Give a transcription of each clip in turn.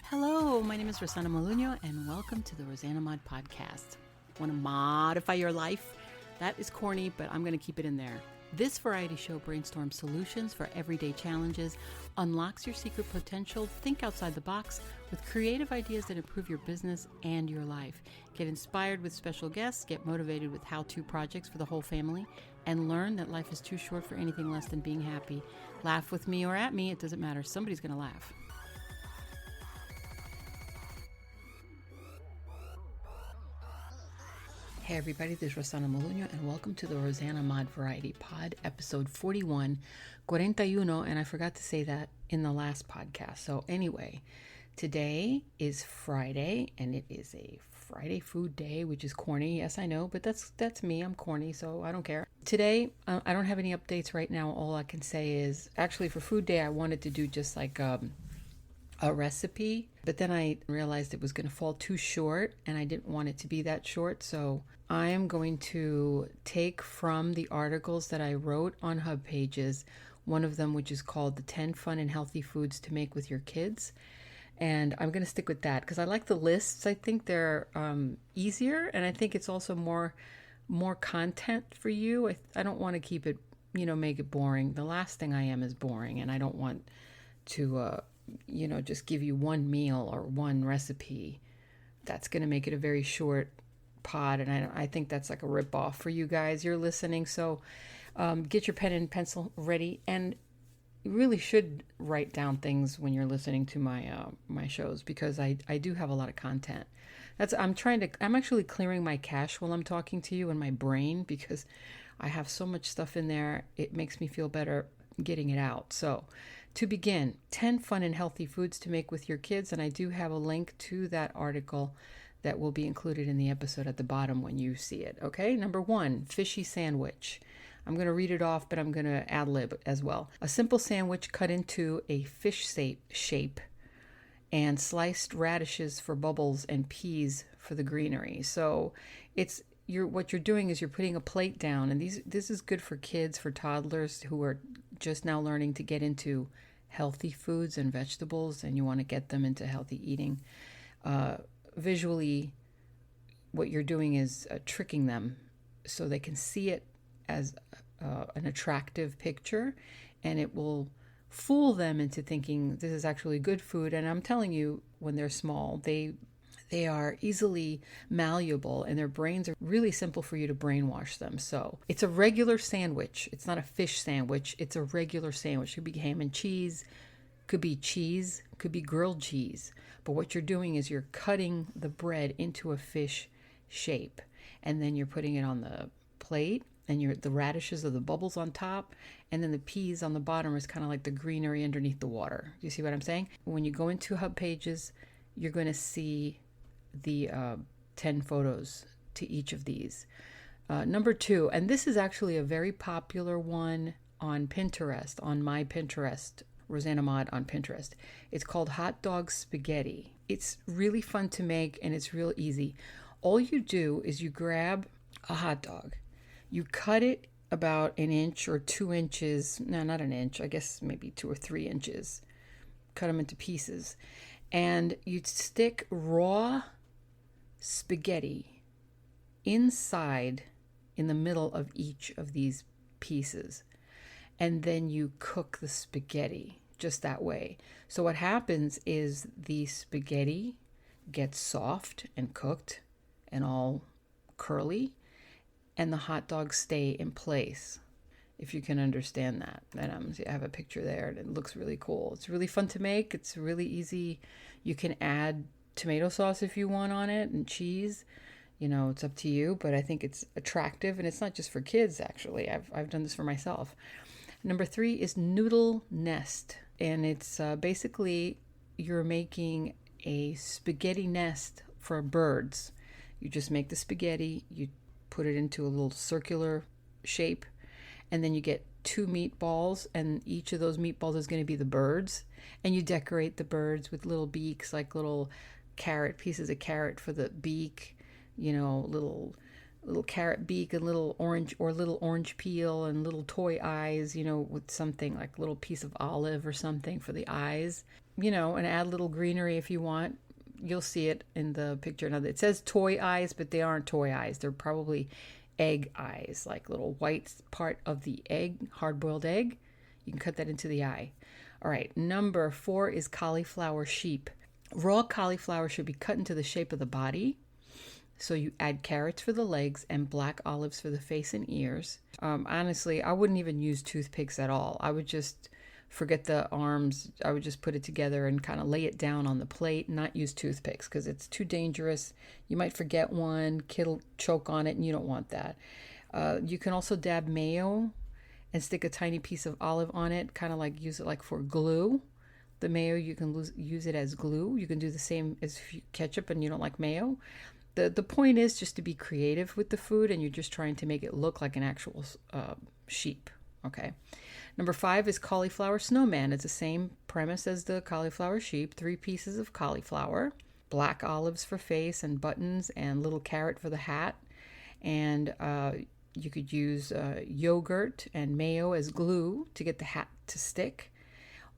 Hello, my name is Rosanamod and welcome to the rosanamod podcast. Want to modify your life? That is corny, but I'm going to keep it in there. This variety show brainstorms solutions for everyday challenges, unlocks your secret potential, think outside the box with creative ideas that improve your business and your life. Get inspired with special guests, get motivated with how-to projects for the whole family, and learn that life is too short for anything less than being happy. Laugh with me or at me, it doesn't matter. Somebody's going to laugh. Hey everybody, this is Rosanamod and welcome to the rosanamod Variety Pod, episode 41, 41, and I forgot to say that in the last podcast. So anyway, today is Friday, and it is a Friday food day, which is corny. Yes, I know, but that's me. I'm corny, so I don't care. Today, I don't have any updates right now. All I can say is, actually for food day, I wanted to do just like a recipe, but then I realized it was going to fall too short and I didn't want it to be that short. So I am going to take from the articles that I wrote on HubPages, one of them which is called the 10 Fun and Healthy Foods to Make with Your Kids. And I'm going to stick with that because I like the lists. I think they're easier, and I think it's also more content for you. I don't want to keep it, make it boring. The last thing I am is boring, and I don't want to just give you one meal or one recipe. That's going to make it a very short pod, and I think that's like a ripoff for you guys. You're listening, so get your pen and pencil ready, and you really should write down things when you're listening to my shows, because I do have a lot of content. I'm actually clearing my cache while I'm talking to you in my brain, because I have so much stuff in there. It makes me feel better getting it out. So to begin, 10 fun and healthy foods to make with your kids. And I do have a link to that article that will be included in the episode at the bottom when you see it. Okay. Number 1, fishy sandwich. I'm going to read it off, but I'm going to ad-lib as well. A simple sandwich cut into a fish shape and sliced radishes for bubbles and peas for the greenery. So what you're doing is you're putting a plate down, and this is good for kids, for toddlers who are just now learning to get into healthy foods and vegetables, and you want to get them into healthy eating. Visually, what you're doing is tricking them so they can see it as an attractive picture, and it will fool them into thinking this is actually good food. And I'm telling you, when they're small, they are easily malleable, and their brains are really simple for you to brainwash them. So it's a regular sandwich. It's not a fish sandwich. It's a regular sandwich. It could be ham and cheese, could be grilled cheese. But what you're doing is you're cutting the bread into a fish shape, and then you're putting it on the plate, and the radishes are the bubbles on top, and then the peas on the bottom is kind of like the greenery underneath the water. Do you see what I'm saying? When you go into HubPages, you're going to see the 10 photos to each of these. Number 2, and this is actually a very popular one on Pinterest, on my Pinterest, rosanamod on Pinterest. It's called hot dog spaghetti. It's really fun to make, and it's real easy. All you do is you grab a hot dog, you cut it about an inch or 2 inches, no, not an inch, I guess maybe 2 or 3 inches, cut them into pieces, and you stick raw spaghetti inside, in the middle of each of these pieces, and then you cook the spaghetti just that way. So what happens is the spaghetti gets soft and cooked and all curly, and the hot dogs stay in place, if you can understand that. And I have a picture there, and it looks really cool. It's really fun to make. It's really easy. You can add tomato sauce if you want on it, and cheese. It's up to you, but I think it's attractive, and it's not just for kids, actually. I've done this for myself. Number 3 is noodle nest, and it's basically you're making a spaghetti nest for birds. You just make the spaghetti, you put it into a little circular shape, and then you get 2 meatballs, and each of those meatballs is going to be the birds, and you decorate the birds with little beaks, like little pieces of carrot for the beak, little little carrot beak, a little orange peel, and little toy eyes, with something like a little piece of olive or something for the eyes, and add a little greenery if you want. You'll see it in the picture. Now, it says toy eyes, but they aren't toy eyes. They're probably egg eyes, like little white part of the egg, hard-boiled egg. You can cut that into the eye. All right, number 4 is cauliflower sheep. Raw cauliflower should be cut into the shape of the body. So you add carrots for the legs and black olives for the face and ears. Honestly, I wouldn't even use toothpicks at all. I would just forget the arms. I would just put it together and kind of lay it down on the plate, not use toothpicks because it's too dangerous. You might forget one, kid will choke on it, and you don't want that. You can also dab mayo and stick a tiny piece of olive on it, kind of like use it like for glue. The mayo, you can use it as glue. You can do the same as ketchup and you don't like mayo. The point is just to be creative with the food, and you're just trying to make it look like an actual sheep. Okay. Number 5 is cauliflower snowman. It's the same premise as the cauliflower sheep. 3 pieces of cauliflower, black olives for face and buttons, and little carrot for the hat. And you could use yogurt and mayo as glue to get the hat to stick.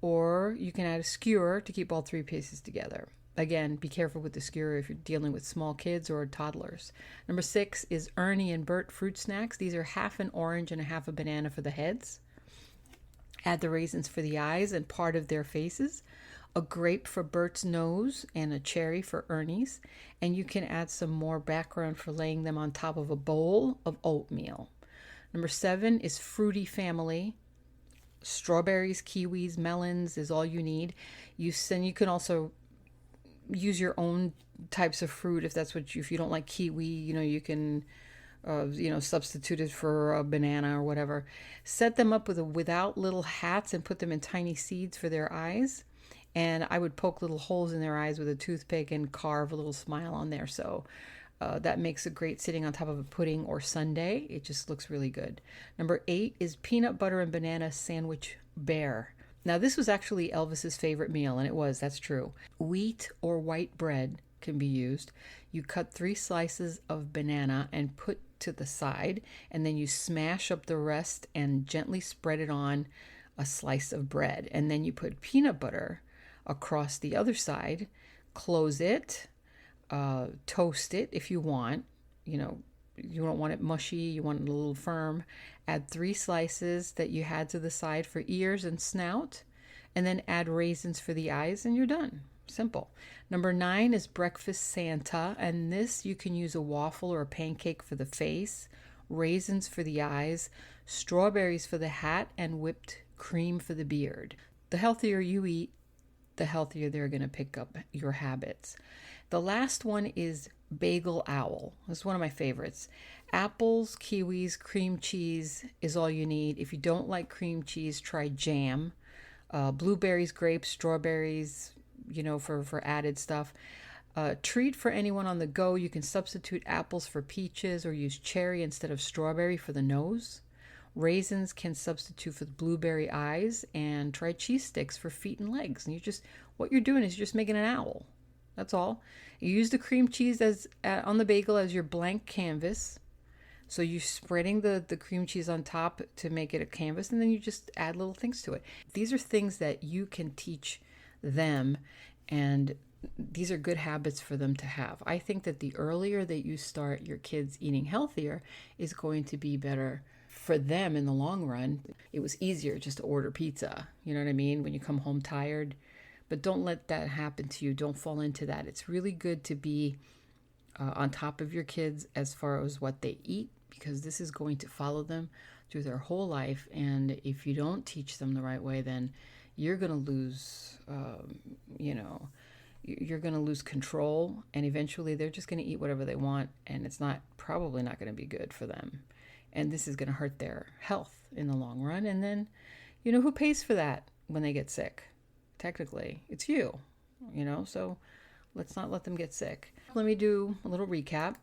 Or you can add a skewer to keep all 3 pieces together. Again, be careful with the skewer if you're dealing with small kids or toddlers. Number 6 is Ernie and Bert fruit snacks. These are half an orange and a half a banana for the heads. Add the raisins for the eyes and part of their faces. A grape for Bert's nose and a cherry for Ernie's. And you can add some more background for laying them on top of a bowl of oatmeal. Number 7 is Fruity Family. Strawberries, kiwis, melons is all you need. You can also use your own types of fruit if you don't like kiwi, you can substitute it for a banana or whatever. Set them up without little hats and put them in tiny seeds for their eyes. And I would poke little holes in their eyes with a toothpick and carve a little smile on there. So that makes it great sitting on top of a pudding or sundae. It just looks really good. Number 8 is peanut butter and banana sandwich bear. Now, this was actually Elvis's favorite meal, and that's true. Wheat or white bread can be used. You cut 3 slices of banana and put to the side, and then you smash up the rest and gently spread it on a slice of bread. And then you put peanut butter across the other side, close it, toast it if you want. You don't want it mushy, you want it a little firm. Add 3 slices that you had to the side for ears and snout, and then add raisins for the eyes, and you're done. Simple. Number 9 is Breakfast Santa, and this you can use a waffle or a pancake for the face, raisins for the eyes, strawberries for the hat, and whipped cream for the beard. The healthier you eat, the healthier they're going to pick up your habits. The last one is Bagel Owl. It's one of my favorites. Apples, kiwis, cream cheese is all you need. If you don't like cream cheese, try jam. Blueberries, grapes, strawberries, for added stuff. Treat for anyone on the go. You can substitute apples for peaches or use cherry instead of strawberry for the nose. Raisins can substitute for the blueberry eyes, and try cheese sticks for feet and legs. And what you're doing is you're just making an owl. That's all. You use the cream cheese on the bagel as your blank canvas. So you're spreading the cream cheese on top to make it a canvas, and then you just add little things to it. These are things that you can teach them, and these are good habits for them to have. I think that the earlier that you start your kids eating healthier is going to be better for them in the long run. It was easier just to order pizza, you know what I mean, when you come home tired. But don't let that happen to you. Don't fall into that. It's really good to be on top of your kids as far as what they eat, because this is going to follow them through their whole life. And if you don't teach them the right way, then you're going to lose, you're going to lose control. And eventually they're just going to eat whatever they want. And it's probably not going to be good for them. And this is going to hurt their health in the long run. And then, who pays for that when they get sick? Technically, it's you, so let's not let them get sick. Let me do a little recap.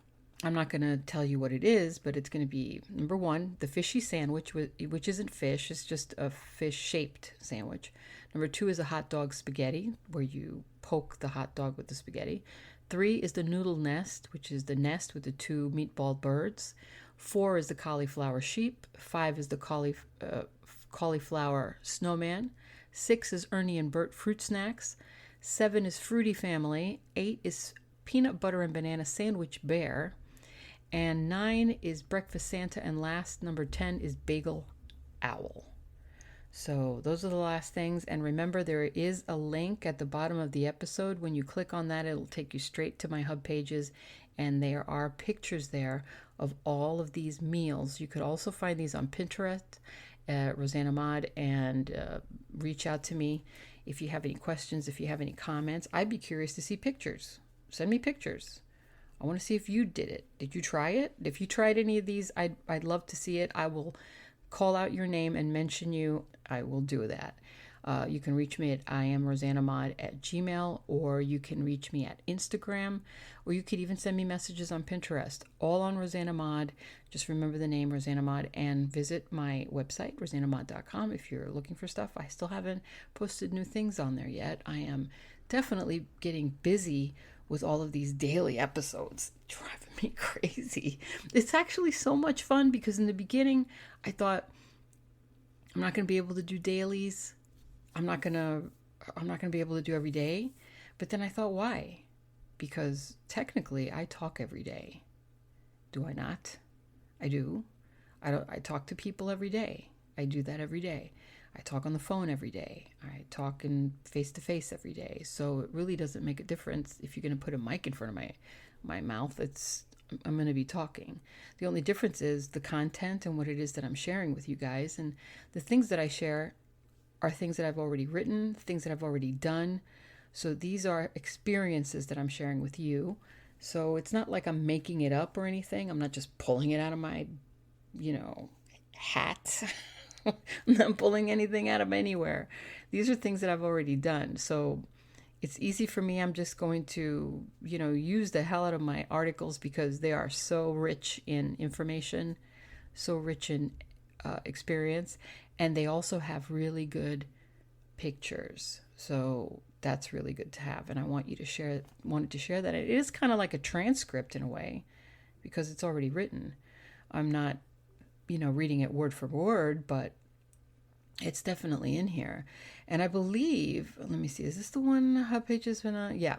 I'm not going to tell you what it is, but it's going to be, number 1, the fishy sandwich, which isn't fish. It's just a fish-shaped sandwich. Number 2 is a hot dog spaghetti, where you poke the hot dog with the spaghetti. 3 is the noodle nest, which is the nest with the 2 meatball birds. 4 is the cauliflower sheep. 5 is the cauliflower snowman. 6 is Ernie and Bert fruit snacks. 7 is Fruity Family. 8 is Peanut Butter and Banana Sandwich Bear. And 9 is Breakfast Santa. And last, number 10, is Bagel Owl. So those are the last things. And remember, there is a link at the bottom of the episode. When you click on that, it'll take you straight to my HubPages. And there are pictures there of all of these meals. You could also find these on Pinterest, rosanamod, and reach out to me if you have any questions, if you have any comments. I'd be curious to see pictures. Send me pictures. I want to see if you did it. Did you try it? If you tried any of these, I'd love to see it. I will call out your name and mention you. I will do that. You can reach me at iamrosanamod@gmail, or you can reach me at Instagram, or you could even send me messages on Pinterest, all on rosanamod. Just remember the name rosanamod, and visit my website, rosanamod.com, if you're looking for stuff. I still haven't posted new things on there yet. I am definitely getting busy with all of these daily episodes. It's driving me crazy. It's actually so much fun, because in the beginning, I thought, I'm not going to be able to do dailies. I'm not gonna be able to do every day. But then I thought, why? Because technically I talk every day. Do I not? I do. I talk to people every day. I do that every day. I talk on the phone every day. I talk in face to face every day. So it really doesn't make a difference if you're going to put a mic in front of my mouth. I'm going to be talking. The only difference is the content and what it is that I'm sharing with you guys. And the things that I share are things that I've already written, things that I've already done. So these are experiences that I'm sharing with you. So it's not like I'm making it up or anything. I'm not just pulling it out of my, hat. I'm not pulling anything out of anywhere. These are things that I've already done. So it's easy for me. I'm just going to, use the hell out of my articles, because they are so rich in information, so rich in experience, and they also have really good pictures. So that's really good to have, and I wanted to share that. It is kind of like a transcript in a way, because it's already written. I'm not, reading it word for word, but it's definitely in here. And I believe, let me see, is this the one HubPages been on? Yeah,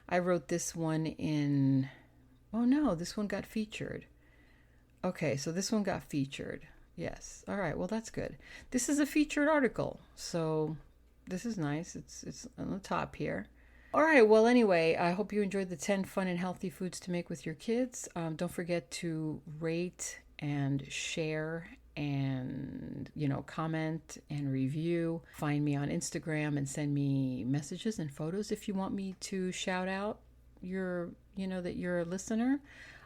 I wrote this one in, oh no, this one got featured. Okay, so this one got featured. Yes. All right, well, that's good. This is a featured article, so this is nice. It's on the top here. All right, well, anyway, I hope you enjoyed the 10 fun and healthy foods to make with your kids. Don't forget to rate and share and, comment and review. Find me on Instagram and send me messages and photos if you want me to shout out that you're a listener.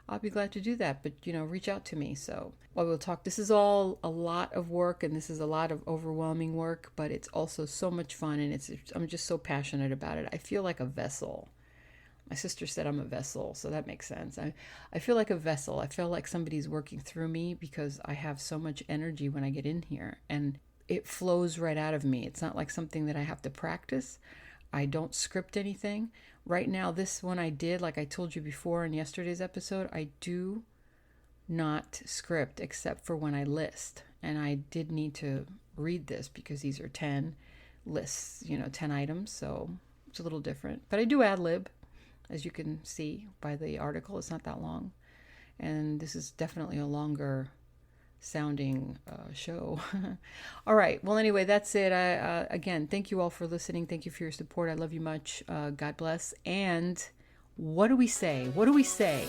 I'll be glad to do that, but, reach out to me. So we'll talk. This is all a lot of work, and this is a lot of overwhelming work, but it's also so much fun, and I'm just so passionate about it. I feel like a vessel. My sister said I'm a vessel, so that makes sense. I feel like a vessel. I feel like somebody's working through me, because I have so much energy when I get in here, and it flows right out of me. It's not like something that I have to practice. I don't script anything. Right now, this one I did, like I told you before in yesterday's episode, I do not script except for when I list. And I did need to read this because these are 10 lists, 10 items. So it's a little different. But I do ad lib, as you can see by the article. It's not that long. And this is definitely a longer sounding show. All right. Well, anyway, that's it. Again, thank you all for listening. Thank you for your support. I love you much. God bless. And what do we say? What do we say?